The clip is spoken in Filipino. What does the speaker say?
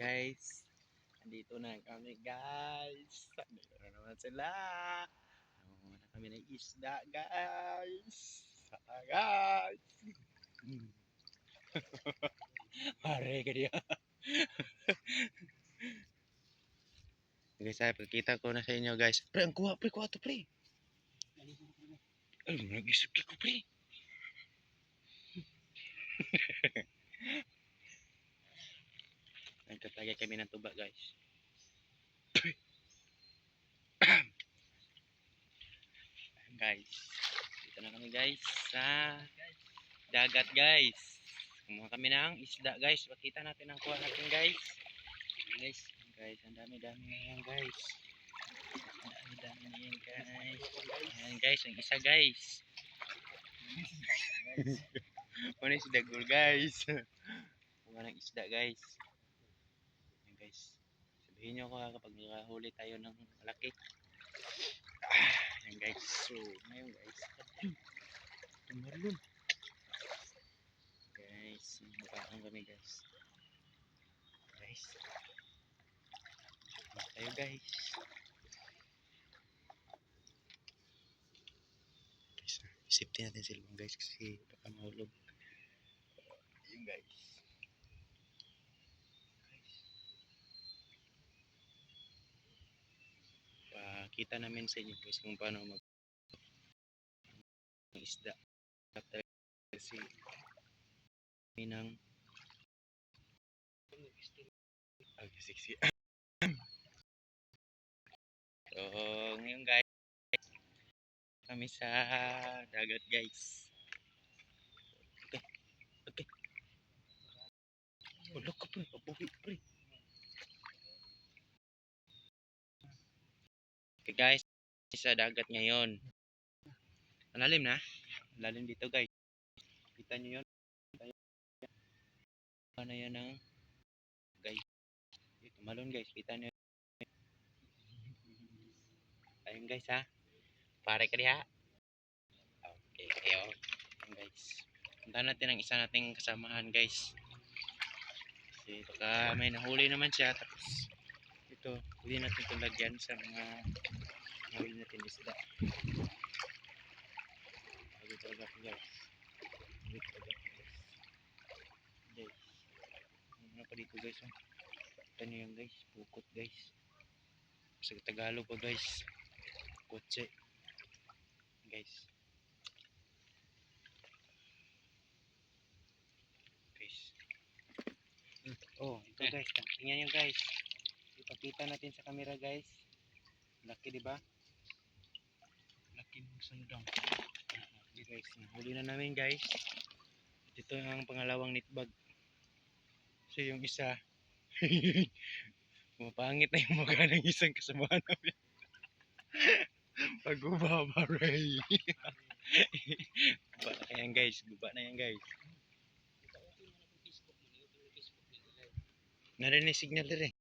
guys, andito na kami guys. Andito na naman sila. Nangunguha na kami ng isda guys. Guys. Pare ka diya. Guys, pagkita ko na sa inyo guys. Pre, ang kuha to pre. Ay, nag-isip ko pre. Nagtatagay kami ng tuba guys. Guys, dito na kami guys sa dagat guys. Kumuha kami ng isda guys. Pakita natin ang kuha natin guys. Guys, ang dami-dami na yan guys. Ang dami na yan guys. Ayan guys, ang isa guys. Ano si Dagol guys. Kuha ng isda guys. Ayan guys. Sabihin nyo ko kapag nakahuli tayo ng malaki. Ayan guys. So, ngayon guys. Tumalun. Guys, mukhaan kami guys. Guys. Tayo guys. Guys, safety natin sila guys kasi baka mahulog. Ayun guys. Pakita namin sa inyo guys kung paano mag isda. Kasi minang siksi. So, ngayon guys, kami sa dagat guys. Okay. Look ka pre, pabuhi pre. Okay guys, sa dagat ngayon. Malalim na? Malalim dito guys. Kita nyo yun? Ano yan ang guys? Dito malon guys, kita nyo. Ayun guys ha. Pare ka diha. Okay, kayo. Guys. Punta natin ang isa nating kasamahan guys. Kasi baka may nahuli naman siya. Tapos ito, huli natin itong lagyan sa mga nahuli natin isda. Bago talaga ako guys. Bago talaga ako guys. Guys. Ano pa dito guys? Ito nyo yan guys. Pukot guys. Sa Tagalog pa guys. Kotse. Guys. Oh, ito guys. Tingnan nyo guys. Ipakita natin sa camera guys. Laki diba? Laki ng sandang. Okay guys. Huli na namin guys. Ito ang pangalawang nitbag. So yung isa. Mapangit na yung mukha ng isang kasamahan namin. Pag-ubaba Ray. Guba na yan guys. Guba na yan guys. Narinig signal din eh.